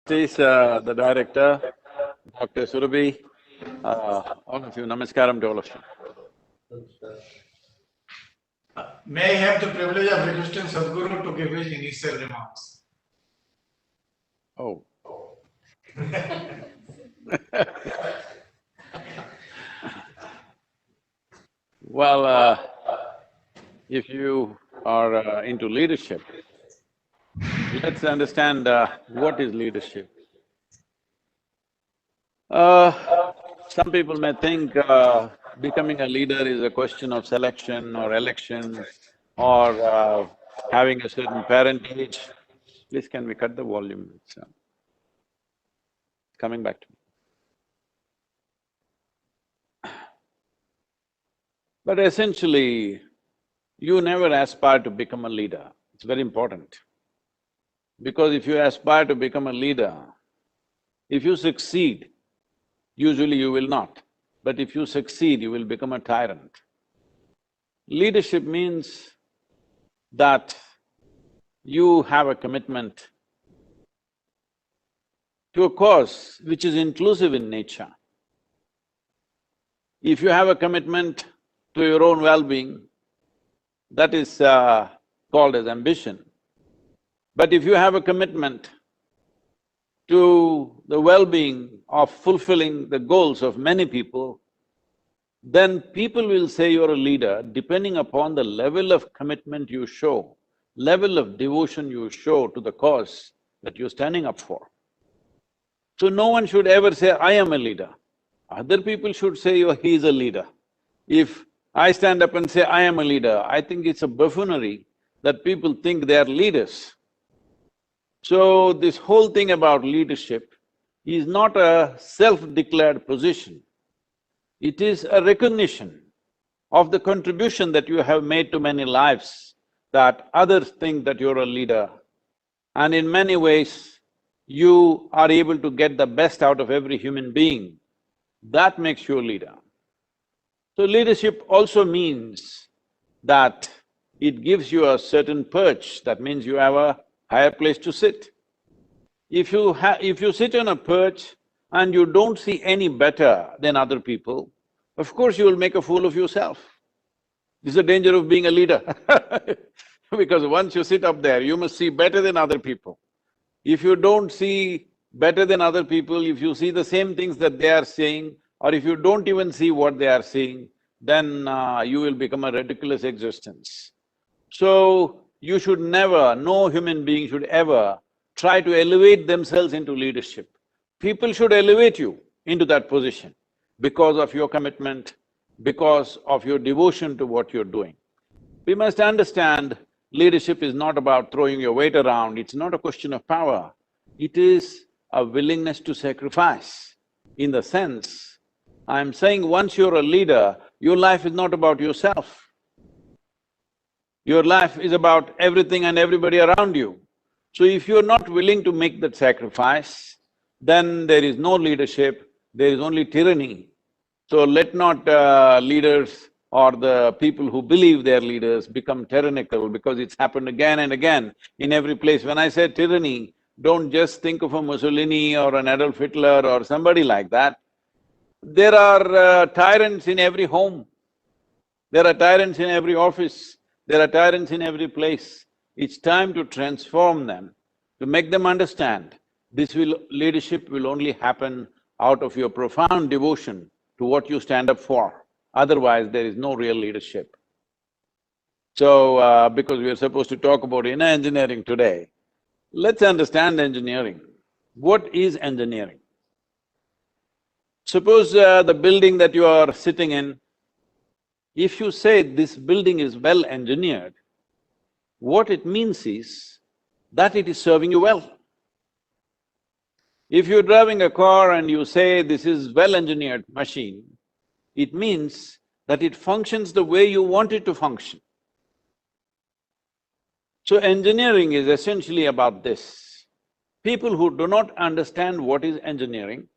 Is the director, Dr. Surabhi. All of you, namaskaram to all of you. May I have the privilege of requesting Sadhguru to give his initial remarks? Oh. Well, if you are into leadership, let's understand what is leadership. Some people may think becoming a leader is a question of selection or elections or having a certain parentage. Please, can we cut the volume? It's coming back to me. But essentially, you never aspire to become a leader. It's very important. Because if you aspire to become a leader, if you succeed, usually you will not. But if you succeed, you will become a tyrant. Leadership means that you have a commitment to a cause which is inclusive in nature. If you have a commitment to your own well-being, that is called as ambition. But if you have a commitment to the well-being of fulfilling the goals of many people, then people will say you're a leader depending upon the level of commitment you show, level of devotion you show to the cause that you're standing up for. So no one should ever say, I am a leader. Other people should say, oh, he's a leader. If I stand up and say, I am a leader, I think it's a buffoonery that people think they are leaders. So this whole thing about leadership is not a self-declared position. It is a recognition of the contribution that you have made to many lives, that others think that you're a leader. And in many ways, you are able to get the best out of every human being. That makes you a leader. So leadership also means that it gives you a certain perch, that means you have a higher place to sit. If you sit on a perch and you don't see any better than other people, of course you will make a fool of yourself. This is the danger of being a leader because once you sit up there, you must see better than other people. If you don't see better than other people, if you see the same things that they are saying, or if you don't even see what they are saying, then you will become a ridiculous existence. So, you should never, no human being should ever try to elevate themselves into leadership. People should elevate you into that position because of your commitment, because of your devotion to what you're doing. We must understand leadership is not about throwing your weight around, it's not a question of power. It is a willingness to sacrifice. In the sense, I'm saying once you're a leader, your life is not about yourself. Your life is about everything and everybody around you. So if you're not willing to make that sacrifice, then there is no leadership, there is only tyranny. So let not leaders or the people who believe they're leaders become tyrannical, because it's happened again and again in every place. When I say tyranny, don't just think of a Mussolini or an Adolf Hitler or somebody like that. There are tyrants in every home, there are tyrants in every office, there are tyrants in every place. It's time to transform them, to make them understand leadership will only happen out of your profound devotion to what you stand up for. Otherwise, there is no real leadership. So, because we are supposed to talk about inner engineering today, let's understand engineering. What is engineering? Suppose the building that you are sitting in, if you say this building is well engineered, what it means is that it is serving you well. If you're driving a car and you say this is well-engineered machine, it means that it functions the way you want it to function. So engineering is essentially about this. People who do not understand what is engineering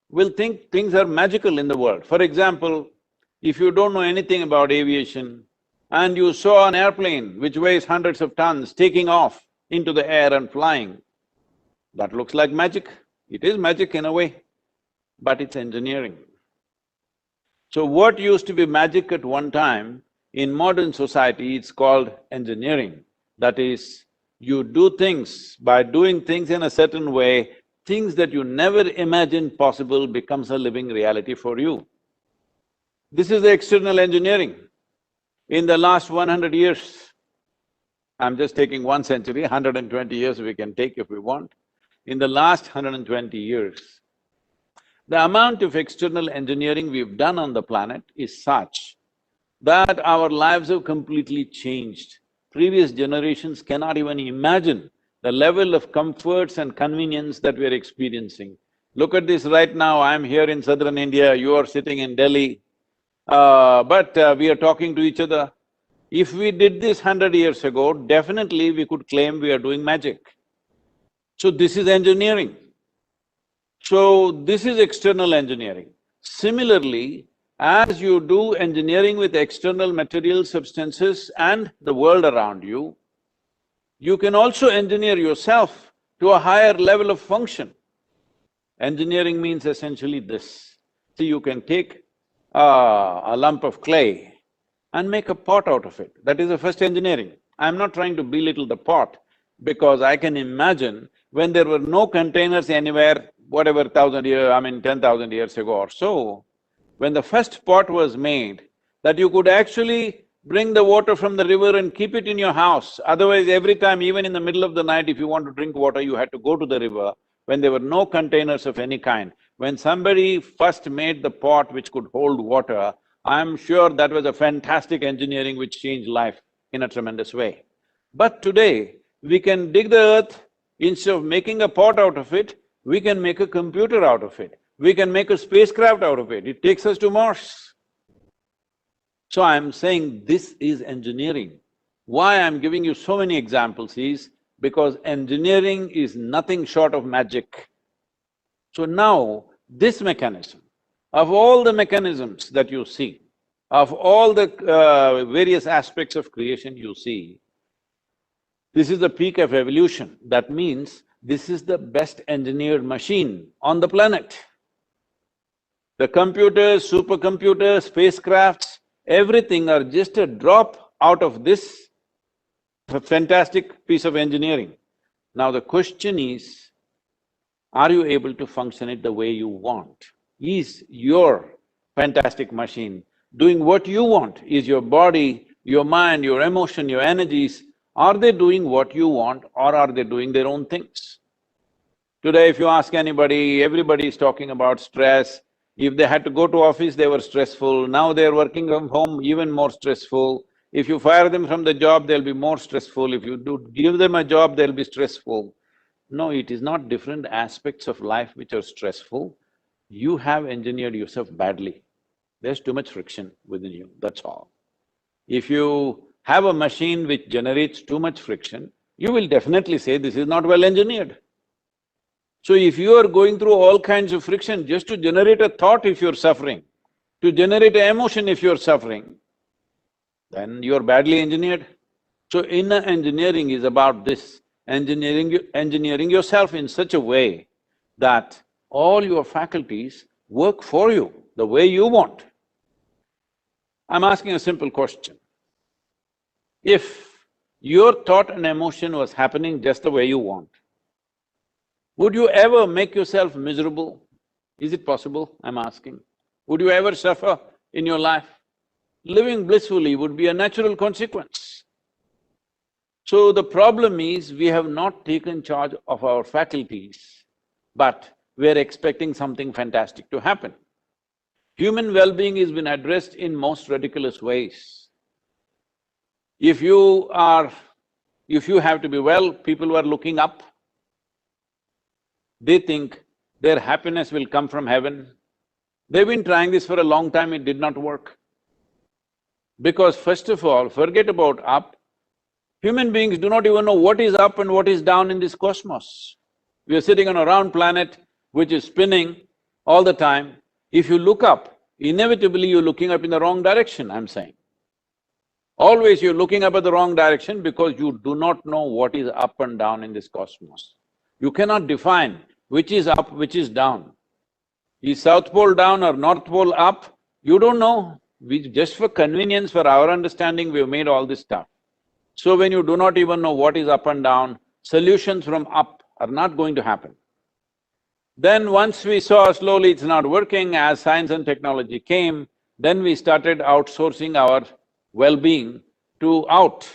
will think things are magical in the world. For example, if you don't know anything about aviation and you saw an airplane which weighs hundreds of tons taking off into the air and flying, That looks like magic. It is magic in a way, but it's engineering. So what used to be magic at one time, in modern society, it's called engineering. That is, you do things, by doing things in a certain way, things that you never imagined possible becomes a living reality for you. This is the external engineering. In the last 100 years, I'm just taking 1 century, 120 years we can take if we want. In the last 120 years, the amount of external engineering we've done on the planet is such that our lives have completely changed. Previous generations cannot even imagine the level of comforts and convenience that we're experiencing. Look at this right now, I'm here in southern India, you are sitting in Delhi, but we are talking to each other. If we did this 100 years ago, definitely we could claim we are doing magic. So this is engineering. So this is external engineering. Similarly, as you do engineering with external material substances and the world around you, you can also engineer yourself to a higher level of function. Engineering means essentially this. See, you can take a lump of clay and make a pot out of it. That is the first engineering. I'm not trying to belittle the pot, because I can imagine when there were no containers anywhere, whatever 10,000 years ago or so, when the first pot was made, that you could actually bring the water from the river and keep it in your house. Otherwise, every time, even in the middle of the night, if you want to drink water, you had to go to the river, when there were no containers of any kind. When somebody first made the pot which could hold water, I'm sure that was a fantastic engineering which changed life in a tremendous way. But today, we can dig the earth, instead of making a pot out of it, we can make a computer out of it. We can make a spacecraft out of it, it takes us to Mars. So I'm saying this is engineering. Why I'm giving you so many examples is because engineering is nothing short of magic. So now, this mechanism, of all the mechanisms that you see, of all the various aspects of creation you see, this is the peak of evolution. That means this is the best engineered machine on the planet. The computers, supercomputers, spacecrafts, everything are just a drop out of this fantastic piece of engineering. Now the question is, are you able to function it the way you want? Is your fantastic machine doing what you want? Is your body, your mind, your emotion, your energies, are they doing what you want or are they doing their own things? Today if you ask anybody, everybody is talking about stress. If they had to go to office, they were stressful. Now they're working from home, even more stressful. If you fire them from the job, they'll be more stressful. If you do give them a job, they'll be stressful. No, it is not different aspects of life which are stressful. You have engineered yourself badly. There's too much friction within you, that's all. If you have a machine which generates too much friction, you will definitely say this is not well engineered. So if you are going through all kinds of friction just to generate a thought if you're suffering, to generate an emotion if you're suffering, then you're badly engineered. So inner engineering is about this, engineering yourself in such a way that all your faculties work for you the way you want. I'm asking a simple question. If your thought and emotion was happening just the way you want, would you ever make yourself miserable? Is it possible, I'm asking? Would you ever suffer in your life? Living blissfully would be a natural consequence. So the problem is, we have not taken charge of our faculties, but we're expecting something fantastic to happen. Human well-being has been addressed in most ridiculous ways. If you have to be well, people who are looking up, they think their happiness will come from heaven. They've been trying this for a long time, it did not work. Because first of all, forget about up, human beings do not even know what is up and what is down in this cosmos. We are sitting on a round planet which is spinning all the time. If you look up, inevitably you're looking up in the wrong direction, I'm saying. Always you're looking up at the wrong direction because you do not know what is up and down in this cosmos. You cannot define which is up, which is down. Is South Pole down or North Pole up? You don't know. Just for convenience, for our understanding, we've made all this stuff. So when you do not even know what is up and down, solutions from up are not going to happen. Then once we saw slowly it's not working, as science and technology came, then we started outsourcing our well-being to out.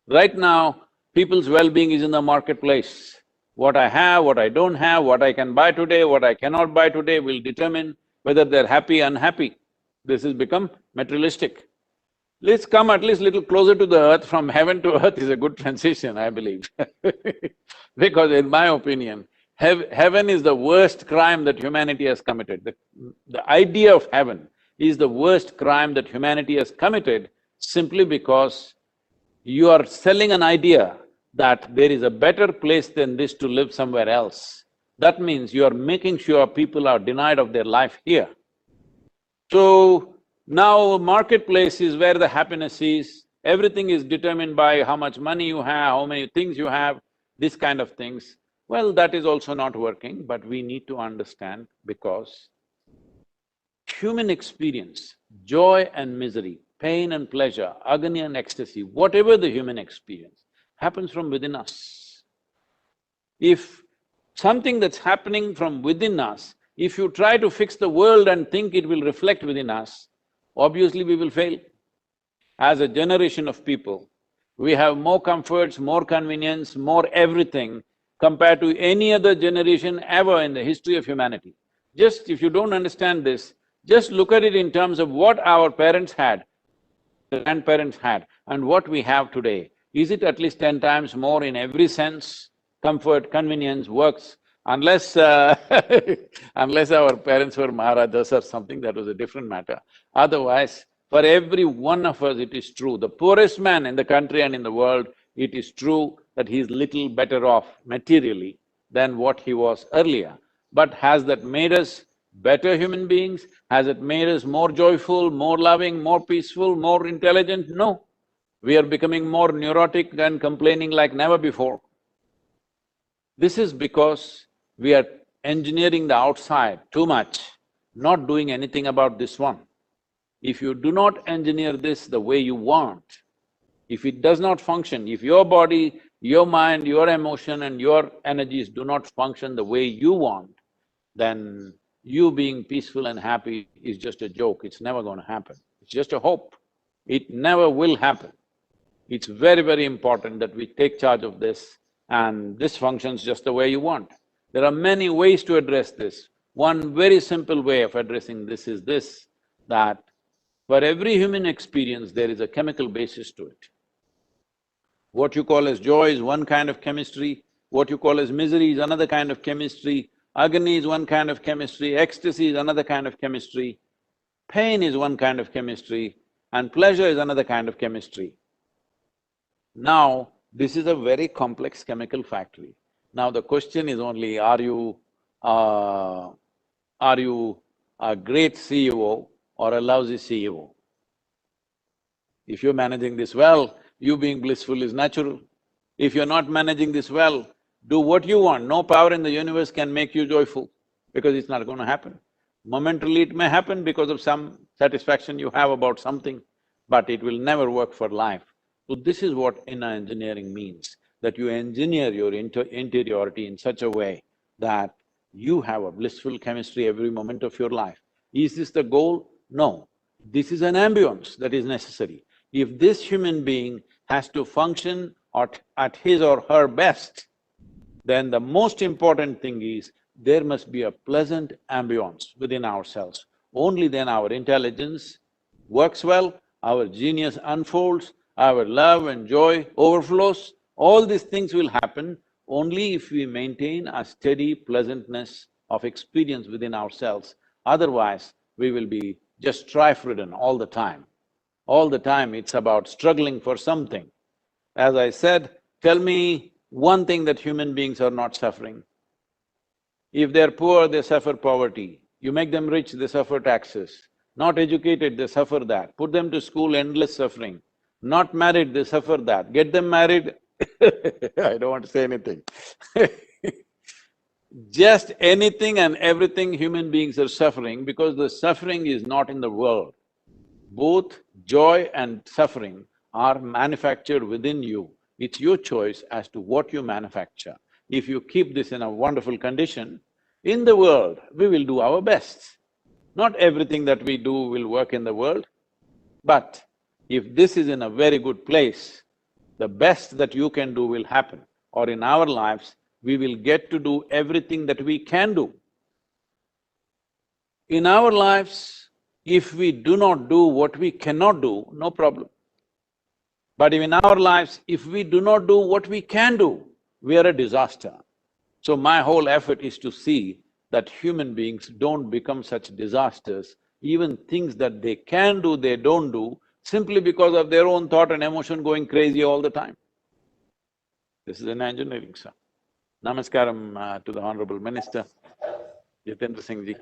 Right now, people's well-being is in the marketplace. What I have, what I don't have, what I can buy today, what I cannot buy today will determine whether they're happy, unhappy. This has become materialistic. Let's come at least little closer to the earth. From heaven to earth is a good transition, I believe because in my opinion, heaven is the worst crime that humanity has committed. The idea of heaven is the worst crime that humanity has committed simply because you are selling an idea that there is a better place than this to live somewhere else. That means you are making sure people are denied of their life here. So, now marketplace is where the happiness is, everything is determined by how much money you have, how many things you have, this kind of things. Well, that is also not working, but we need to understand because human experience, joy and misery, pain and pleasure, agony and ecstasy, whatever the human experience, happens from within us. If something that's happening from within us, if you try to fix the world and think it will reflect within us, obviously we will fail. As a generation of people, we have more comforts, more convenience, more everything compared to any other generation ever in the history of humanity. Just if you don't understand this, just look at it in terms of what our parents had, grandparents had, and what we have today. Is it at least 10 times more in every sense? Comfort, convenience, works, unless unless our parents were Maharajas or something, that was a different matter. Otherwise, for every one of us it is true, the poorest man in the country and in the world, it is true that he is little better off materially than what he was earlier. But has that made us better human beings? Has it made us more joyful, more loving, more peaceful, more intelligent? No. We are becoming more neurotic and complaining like never before. This is because we are engineering the outside too much, not doing anything about this one. If you do not engineer this the way you want, if it does not function, if your body, your mind, your emotion and your energies do not function the way you want, then you being peaceful and happy is just a joke, it's never going to happen. It's just a hope. It never will happen. It's very, very important that we take charge of this and this functions just the way you want. There are many ways to address this. One very simple way of addressing this is this, that for every human experience, there is a chemical basis to it. What you call as joy is one kind of chemistry, what you call as misery is another kind of chemistry, agony is one kind of chemistry, ecstasy is another kind of chemistry, pain is one kind of chemistry, and pleasure is another kind of chemistry. Now, this is a very complex chemical factory. Now the question is only, are you a great CEO or a lousy CEO? If you're managing this well, you being blissful is natural. If you're not managing this well, do what you want. No power in the universe can make you joyful because it's not going to happen. Momentarily it may happen because of some satisfaction you have about something, but it will never work for life. So this is what inner engineering means, that you engineer your interiority in such a way that you have a blissful chemistry every moment of your life. Is this the goal? No. This is an ambience that is necessary. If this human being has to function at his or her best, then the most important thing is there must be a pleasant ambience within ourselves. Only then our intelligence works well, our genius unfolds, our love and joy overflows. All these things will happen only if we maintain a steady pleasantness of experience within ourselves. Otherwise, we will be just strife-ridden all the time. All the time it's about struggling for something. As I said, tell me one thing that human beings are not suffering. If they're poor, they suffer poverty. You make them rich, they suffer taxes. Not educated, they suffer that. Put them to school, endless suffering. Not married, they suffer that. Get them married, I don't want to say anything Just anything and everything human beings are suffering because the suffering is not in the world. Both joy and suffering are manufactured within you. It's your choice as to what you manufacture. If you keep this in a wonderful condition, in the world, we will do our best. Not everything that we do will work in the world, but if this is in a very good place, the best that you can do will happen. Or in our lives, we will get to do everything that we can do. In our lives, if we do not do what we cannot do, no problem. But in our lives, if we do not do what we can do, we are a disaster. So my whole effort is to see that human beings don't become such disasters. Even things that they can do, they don't do, simply because of their own thought and emotion going crazy all the time. This is an engineering, sir. Namaskaram to the Honorable Minister, Jitendra Singh Ji.